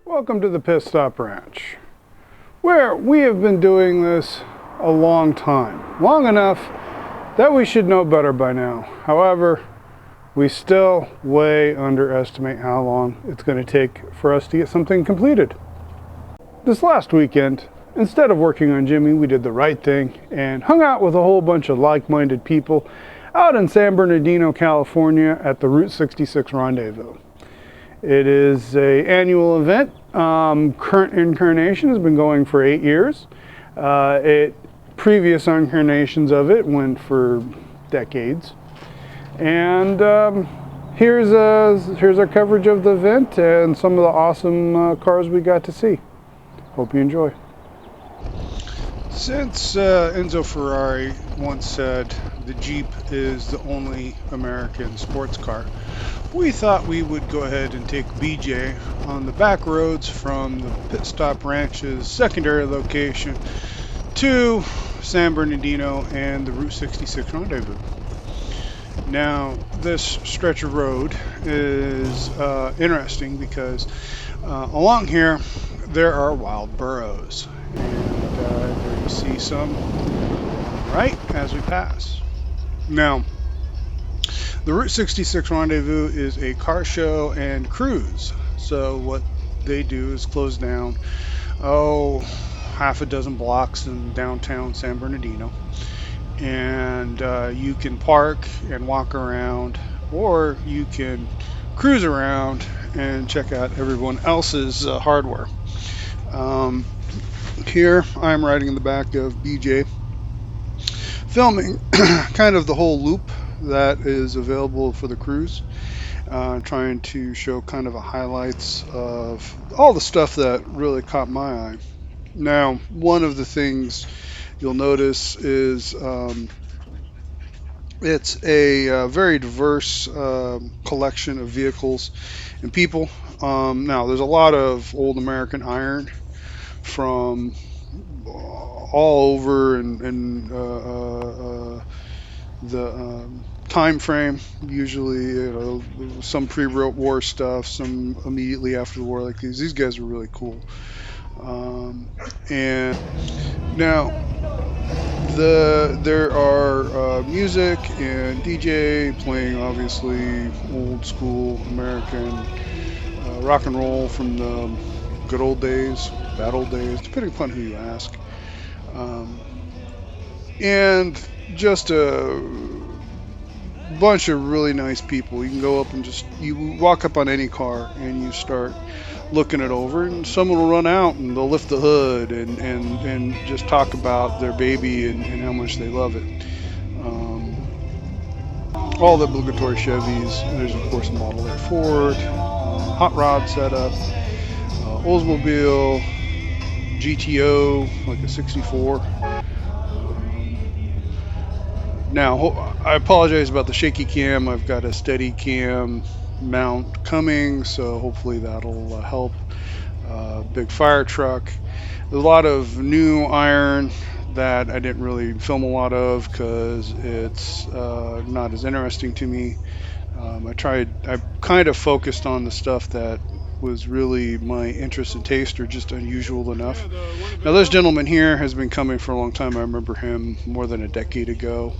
Welcome to the Pit Stop Ranch, where we have been doing this a long time. Long enough that we should know better by now. However, we still way underestimate how long it's going to take for us to get something completed. This last weekend, instead of working on Jimmy, we did the right thing and hung out with a whole bunch of like-minded people out in San Bernardino, California at the Route 66 Rendezvous. It is an annual event. Current incarnation has been going for 8 years. Previous incarnations of it went for decades. And here's our coverage of the event and some of the awesome cars we got to see. Hope you enjoy. Since Enzo Ferrari once said the Jeep is the only American sports car, we thought we would go ahead and take BJ on the back roads from the Pit Stop Ranch's secondary location to San Bernardino and the Route 66 Rendezvous. Now, this stretch of road is interesting because along here there are wild burros, and there you see some right as we pass. Now, the Route 66 Rendezvous is a car show and cruise. So what they do is close down, half a dozen blocks in downtown San Bernardino. And you can park and walk around, or you can cruise around and check out everyone else's hardware. Here I'm riding in the back of BJ, filming kind of the whole loop that is available for the cruise, trying to show kind of a highlights of all the stuff that really caught my eye. Now, one of the things you'll notice is it's a very diverse collection of vehicles and people. Now, there's a lot of old American iron from all over, and the time frame, usually some pre-war stuff, some immediately after the war, like these guys are really cool. And now there are music and DJ playing, obviously old school American rock and roll from the good old days, bad old days, depending upon who you ask. And just a bunch of really nice people. You can go up and you walk up on any car and you start looking it over, and someone will run out and they'll lift the hood and just talk about their baby and how much they love it. All the obligatory Chevys. There's of course a Model 8 Ford, hot rod setup, Oldsmobile, GTO, like a 64. Now, I apologize about the shaky cam. I've got a steady cam mount coming, so hopefully that'll help. Big fire truck. There's a lot of new iron that I didn't really film a lot of because it's not as interesting to me. I kind of focused on the stuff that was really my interest and taste, or just unusual enough. Now, this gentleman here has been coming for a long time. I remember him more than a decade ago,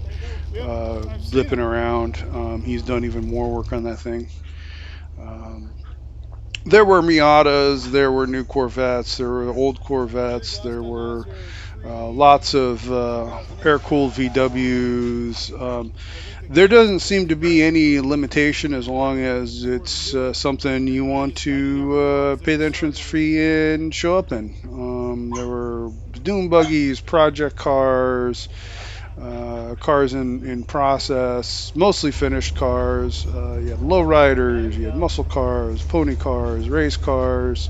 blipping around. He's done even more work on that thing. There were Miatas, there were new Corvettes, there were old Corvettes, there were lots of air-cooled VWs. There doesn't seem to be any limitation as long as it's something you want to pay the entrance fee and show up in. There were dune buggies, project cars, cars in process, mostly finished cars. You had lowriders, you had muscle cars, pony cars, race cars.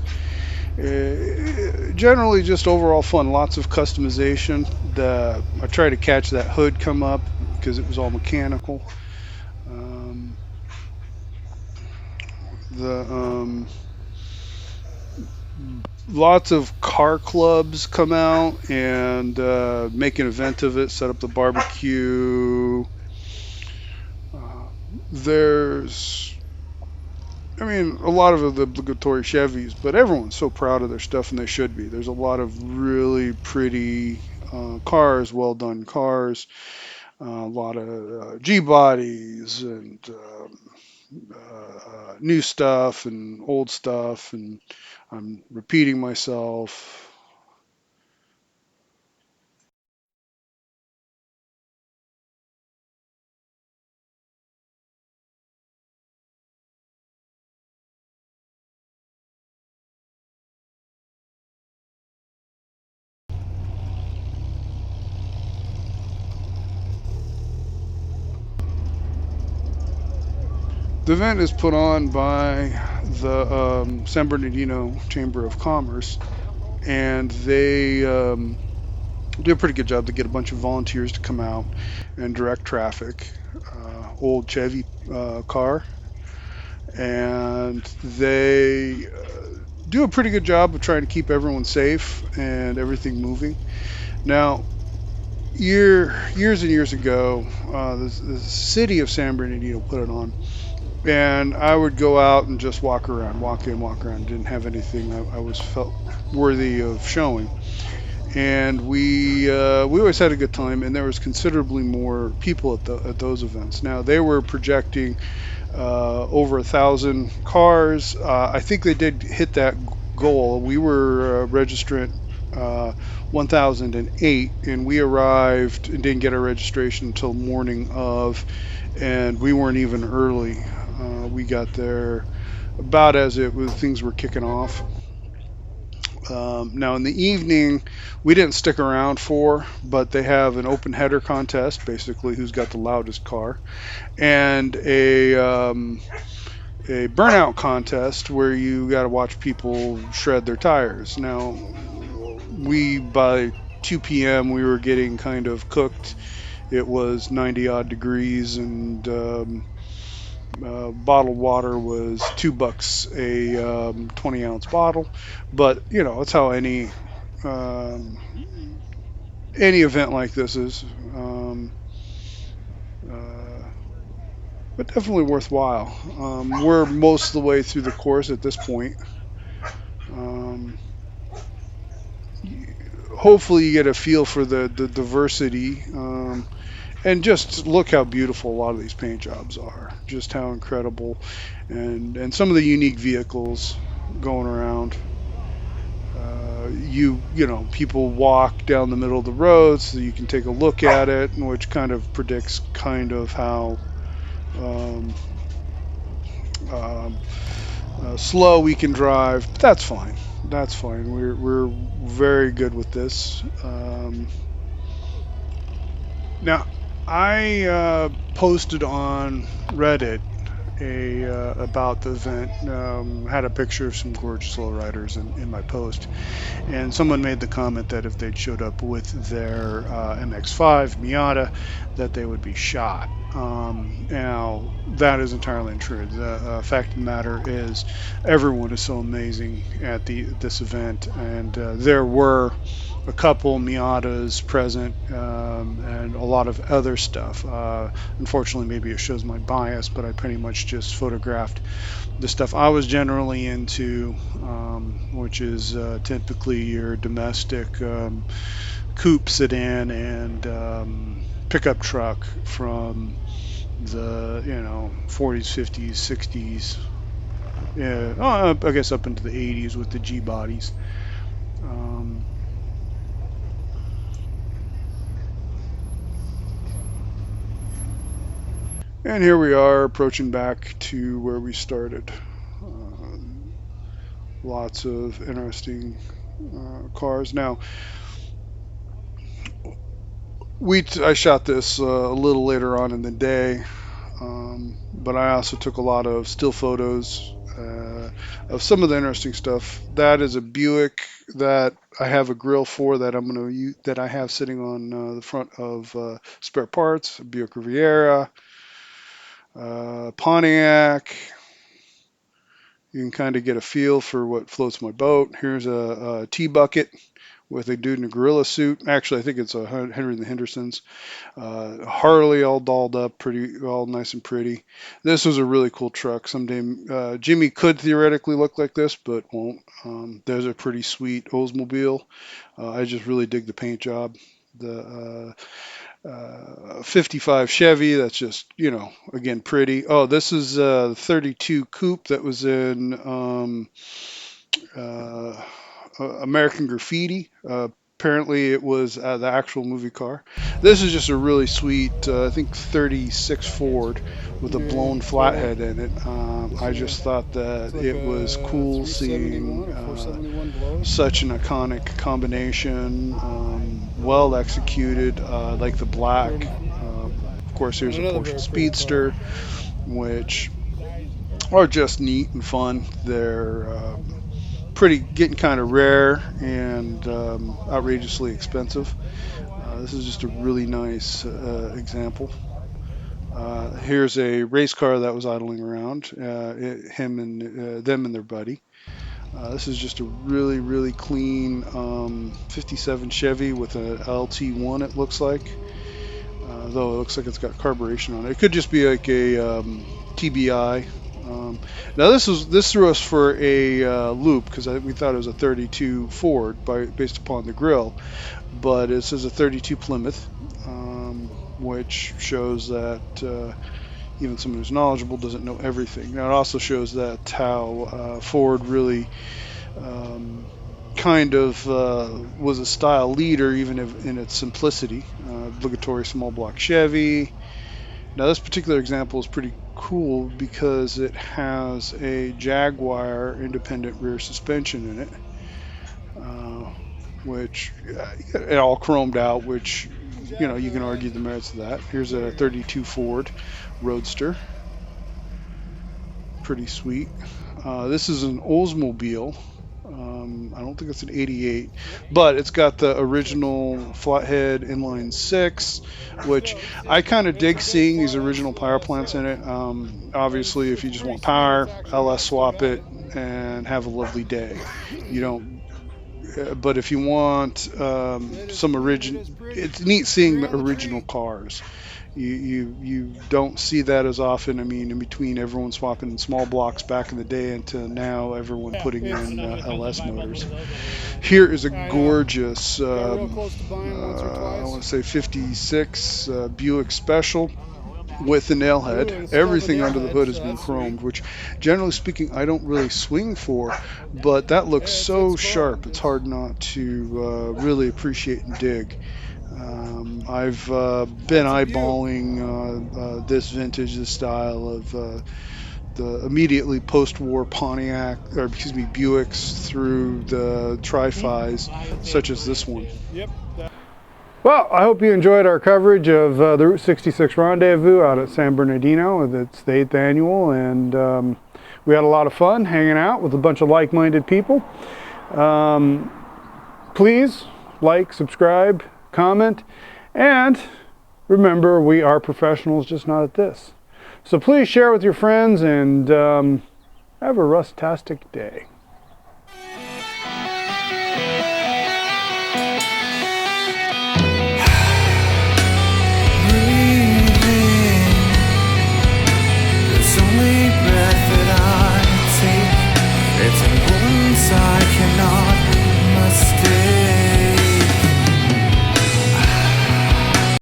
Generally just overall fun, lots of customization. I tried to catch that hood come up because it was all mechanical. Lots of car clubs come out and make an event of it, set up the barbecue. There's I mean, a lot of the obligatory Chevys, but everyone's so proud of their stuff, and they should be. There's a lot of really pretty cars, well done cars, a lot of G bodies and new stuff and old stuff, and I'm repeating myself. The event is put on by the San Bernardino Chamber of Commerce, and they do a pretty good job to get a bunch of volunteers to come out and direct traffic. Old Chevy car, and they do a pretty good job of trying to keep everyone safe and everything moving. Now, years and years ago, the city of San Bernardino put it on, and I would go out and just walk around, walk in, walk around. Didn't have anything I was felt worthy of showing, and we always had a good time. And there was considerably more people at those events. Now they were projecting over 1,000 cars. I think they did hit that goal. We were registrant 1008, and we arrived and didn't get our registration until morning of, and we weren't even early. We got there about as it was things were kicking off. Now in the evening, we didn't stick around for, but they have an open header contest, basically who's got the loudest car, and a burnout contest where you got to watch people shred their tires. Now, we by 2 p.m. we were getting kind of cooked. It was 90 odd degrees, and bottled water was $2 a 20-ounce bottle. But that's how um, any event like this is. Uh, but definitely worthwhile. We're most of the way through the course at this point. Um, Hopefully you get a feel for the diversity, and just look how beautiful a lot of these paint jobs are, just how incredible, and some of the unique vehicles going around. People walk down the middle of the road so you can take a look at it, which kind of predicts kind of how um, um, slow we can drive. But that's fine. That's fine. We're very good with this. Now, I posted on Reddit a about the event. Had a picture of some gorgeous lowriders in my post, and someone made the comment that if they'd showed up with their MX-5 Miata, that they would be shot. Now, that is entirely untrue. The fact of the matter is, everyone is so amazing at this event, and there were a couple Miatas present, and a lot of other stuff. Unfortunately, maybe it shows my bias, but I pretty much just photographed the stuff I was generally into, which is typically your domestic coupe sedan and pickup truck from the 40s, 50s, 60s. Yeah, I guess up into the 80s with the G bodies. Um, and here we are approaching back to where we started. Lots of interesting cars. Now, I shot this a little later on in the day, but I also took a lot of still photos of some of the interesting stuff. That is a Buick that I have a grill for that I'm going to use, that I have sitting on the front of spare parts. A Buick Riviera, Pontiac. You can kind of get a feel for what floats my boat. Here's a T bucket with a dude in a gorilla suit. Actually, I think it's a Henry and the Hendersons. Harley all dolled up, pretty, all nice and pretty. This was a really cool truck. Someday Jimmy could theoretically look like this, but won't. There's a pretty sweet Oldsmobile. I just really dig the paint job. The 55 Chevy, that's just, again, pretty. Oh, this is the 32 Coupe that was in uh, American Graffiti. Apparently, it was the actual movie car. This is just a really sweet, I think, 36 Ford with a blown flathead in it. I just thought that it was cool seeing such an iconic combination, well executed, like the black. Of course, here's a Porsche Speedster, which are just neat and fun. They're pretty getting kind of rare and outrageously expensive. This is just a really nice example. Here's a race car that was idling around, him and them and their buddy. This is just a really, really clean 57 Chevy with a LT1, it looks like. Though it looks like it's got carburation on it. It could just be like a TBI. Now this threw us for a loop because we thought it was a 32 Ford based upon the grill, but it says a 32 Plymouth, which shows that even someone who's knowledgeable doesn't know everything. Now it also shows that how Ford really kind of was a style leader, even if in its simplicity. Obligatory small block Chevy. Now this particular example is pretty cool because it has a Jaguar independent rear suspension in it, which it all chromed out, which you can argue the merits of that. Here's a 32 Ford Roadster, pretty sweet. This is an Oldsmobile. I don't think it's an 88, but it's got the original flathead inline six, which I kind of dig seeing these original power plants in it. Obviously, if you just want power, LS swap it and have a lovely day. You don't. But if you want some original, it's neat seeing original cars. You don't see that as often. I mean, in between everyone swapping in small blocks back in the day into now everyone putting in LS motors. Here is a gorgeous, I want to say 56 Buick Special with the nail head. Everything under the hood has been chromed, which generally speaking I don't really swing for, but that looks so sharp it's hard not to really appreciate and dig. I've been eyeballing this vintage, this style of the immediately post-war Pontiac, or excuse me, Buicks through the Tri-Fis, such as this one. Well, I hope you enjoyed our coverage of the Route 66 Rendezvous out at San Bernardino. It's the 8th annual, and we had a lot of fun hanging out with a bunch of like-minded people. Please like, subscribe, comment, and remember, we are professionals, just not at this. So please share with your friends, and have a rustastic day.